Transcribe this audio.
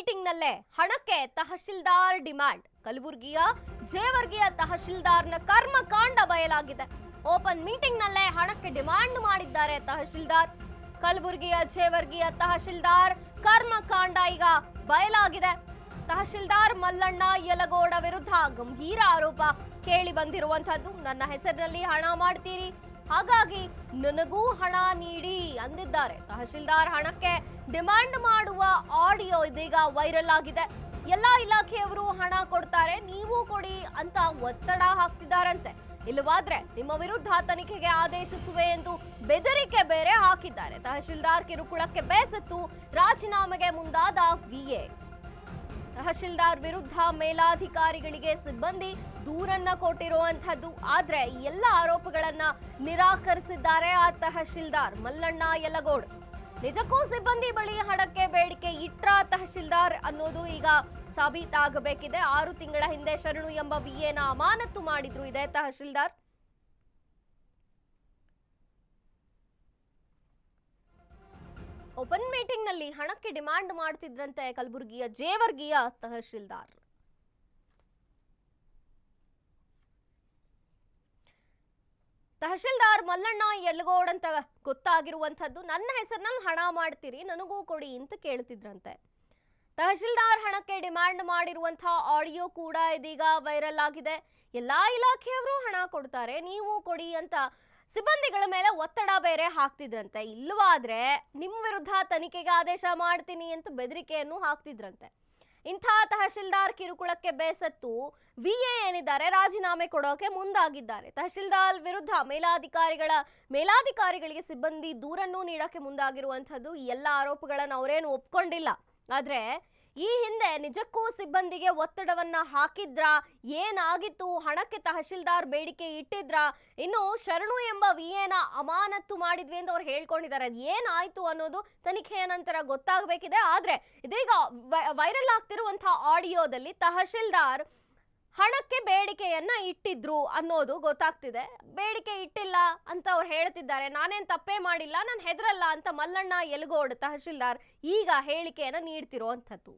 Meeting ನಲ್ಲೇ ಹಣಕ್ಕೆ tahsildar demand. ಕಲಬುರಗಿಯ ಜೇವರ್ಗಿಯ ತಹಶೀಲ್ದಾರ್ನ ಕರ್ಮಕಾಂಡ ಬಯಲಾಗಿದೆ. ಓಪನ್ ಮೀಟಿಂಗ್ ನಲ್ಲೇ ಹಣಕ್ಕೆ ಡಿಮಾಂಡ್ ಮಾಡಿದ್ದಾರೆ ತಹಶೀಲ್ದಾರ್. ಕಲಬುರಗಿಯ ಜೇವರ್ಗಿಯ ತಹಶೀಲ್ದಾರ್ ಕರ್ಮಕಾಂಡ ಈಗ ಬಯಲಾಗಿದೆ. ತಹಶೀಲ್ದಾರ್ ಮಲ್ಲಣ್ಣ ಯಲಗೋಡ ವಿರುದ್ಧ ಗಂಭೀರ ಆರೋಪ ಕೇಳಿ ಬಂದಿರುವಂತದ್ದು. ನನ್ನ ಹೆಸರಿನಲ್ಲಿ ಹಣ ಮಾಡ್ತೀರಿ, ಹಾಗಾಗಿ ನನಗೂ ಹಣ ನೀಡಿ ಅಂದಿದ್ದಾರೆ. ತಹಶೀಲ್ದಾರ್ ಹಣಕ್ಕೆ ಡಿಮಾಂಡ್ ಮಾಡುವ ಆಡಿಯೋ ಇದೀಗ ವೈರಲ್ ಆಗಿದೆ. ಎಲ್ಲಾ ಇಲಾಖೆಯವರು ಹಣ ಕೊಡ್ತಾರೆ, ನೀವು ಕೊಡಿ ಅಂತ ಒತ್ತಡ ಹಾಕ್ತಿದ್ದಾರಂತೆ. ಇಲ್ಲವಾದ್ರೆ ನಿಮ್ಮ ವಿರುದ್ಧ ತನಿಖೆಗೆ ಆದೇಶಿಸುವೆ ಎಂದು ಬೆದರಿಕೆ ಬೇರೆ ಹಾಕಿದ್ದಾರೆ. ತಹಶೀಲ್ದಾರ್ ಕಿರುಕುಳಕ್ಕೆ ಬೇಸತ್ತು ರಾಜೀನಾಮೆಗೆ ಮುಂದಾದ ವಿಎ. ತಹಶೀಲ್ದಾರ್ ವಿರುದ್ಧ ಮೇಲಾಧಿಕಾರಿಗಳಿಗೆ ಸಿಬ್ಬಂದಿ ದೂರನ್ನ ಕೊಟ್ಟಿರುವಂತದ್ದು. ಆದ್ರೆ ಎಲ್ಲ ಆರೋಪಗಳನ್ನ ನಿರಾಕರಿಸಿದ್ದಾರೆ ಆ ತಹಶೀಲ್ದಾರ್ ಮಲ್ಲಣ್ಣ ಯಲಗೋಡ್. ನಿಜಕ್ಕೂ ಸಿಬ್ಬಂದಿ ಬಳಿ ಹಣಕ್ಕೆ ಬೇಡಿಕೆ ಇಟ್ರ ತಹಶೀಲ್ದಾರ್ ಅನ್ನೋದು ಈಗ ಸಾಬೀತಾಗಬೇಕಿದೆ. 6 ತಿಂಗಳ ಹಿಂದೆ ಶರಣು ಎಂಬ ವಿಎನ ಅಮಾನತು ಮಾಡಿದ್ರು ಇದೇ ತಹಶೀಲ್ದಾರ್. ಓಪನ್ ಮೀಟಿಂಗ್ ನಲ್ಲಿ ಹಣಕ್ಕೆ ಡಿಮಾಂಡ್ ಮಾಡ್ತಿದ್ರಂತೆ ಕಲಬುರಗಿಯ ಜೇವರ್ಗಿಯ ತಹಶೀಲ್ದಾರ್. ತಹಶೀಲ್ದಾರ್ ಮಲ್ಲಣ್ಣ ಯಲಗೋಡ್ ಅಂತ ಗೊತ್ತಾಗಿರುವಂತದ್ದು. ನನ್ನ ಹೆಸರಿನಲ್ಲಿ ಹಣ ಮಾಡ್ತೀರಿ, ನನಗೂ ಕೊಡಿ ಅಂತ ಕೇಳ್ತಿದ್ರಂತೆ. ತಹಶೀಲ್ದಾರ್ ಹಣಕ್ಕೆ ಡಿಮಾಂಡ್ ಮಾಡಿರುವಂತಹ ಆಡಿಯೋ ಕೂಡ ಇದೀಗ ವೈರಲ್ ಆಗಿದೆ. ಎಲ್ಲಾ ಇಲಾಖೆಯವರು ಹಣ ಕೊಡ್ತಾರೆ, ನೀವು ಕೊಡಿ ಅಂತ ಸಿಬ್ಬಂದಿಗಳ ಮೇಲೆ ಒತ್ತಡ ಬೇರೆ ಹಾಕ್ತಿದ್ರಂತೆ. ಇಲ್ಲವಾದ್ರೆ ನಿಮ್ಮ ವಿರುದ್ಧ ತನಿಖೆಗೆ ಆದೇಶ ಮಾಡ್ತೀನಿ ಅಂತ ಬೆದರಿಕೆಯನ್ನು ಹಾಕ್ತಿದ್ರಂತೆ. ಇಂಥ ತಹಶೀಲ್ದಾರ್ ಕಿರುಕುಳಕ್ಕೆ ಬೇಸತ್ತು ವಿಎ ಏನಿದ್ದಾರೆ ರಾಜೀನಾಮೆ ಕೊಡೋಕೆ ಮುಂದಾಗಿದ್ದಾರೆ. ತಹಶೀಲ್ದಾರ್ ವಿರುದ್ಧ ಮೇಲಾಧಿಕಾರಿಗಳಿಗೆ ಸಿಬ್ಬಂದಿ ದೂರನ್ನು ನೀಡೋಕೆ ಮುಂದಾಗಿರುವಂಥದ್ದು. ಎಲ್ಲ ಆರೋಪಗಳನ್ನು ಅವರೇನು ಒಪ್ಕೊಂಡಿಲ್ಲ. ಆದ್ರೆ ಈ ಹಿಂದೆ ನಿಜಕ್ಕೂ ಸಿಬ್ಬಂದಿಗೆ ಒತ್ತಡವನ್ನ ಹಾಕಿದ್ರ, ಏನಾಗಿತ್ತು, ಹಣಕ್ಕೆ ತಹಶೀಲ್ದಾರ್ ಬೇಡಿಕೆ ಇಟ್ಟಿದ್ರ, ಇನ್ನು ಶರಣು ಎಂಬ ವಿಎನ ಅಮಾನತು ಮಾಡಿದ್ವಿ ಅಂತ ಅವ್ರು ಹೇಳ್ಕೊಂಡಿದ್ದಾರೆ. ಅದು ಏನಾಯ್ತು ಅನ್ನೋದು ತನಿಖೆಯ ನಂತರ ಗೊತ್ತಾಗಬೇಕಿದೆ. ಆದ್ರೆ ಇದೀಗ ವೈರಲ್ ಆಗ್ತಿರುವಂತಹ ಆಡಿಯೋದಲ್ಲಿ ತಹಶೀಲ್ದಾರ್ ಹಣಕ್ಕೆ ಬೇಡಿಕೆಯನ್ನ ಇಟ್ಟಿದ್ರು ಅನ್ನೋದು ಗೊತ್ತಾಗ್ತಿದೆ. ಬೇಡಿಕೆ ಇಟ್ಟಿಲ್ಲ ಅಂತ ಅವ್ರು ಹೇಳ್ತಿದ್ದಾರೆ. ನಾನೇನ್ ತಪ್ಪೇ ಮಾಡಿಲ್ಲ, ನಾನು ಹೆದರಲ್ಲ ಅಂತ ಮಲ್ಲಣ್ಣ ಯಲಗೋಡ್ ತಹಶೀಲ್ದಾರ್ ಈಗ ಹೇಳಿಕೆಯನ್ನ ನೀಡ್ತಿರುವಂಥದ್ದು.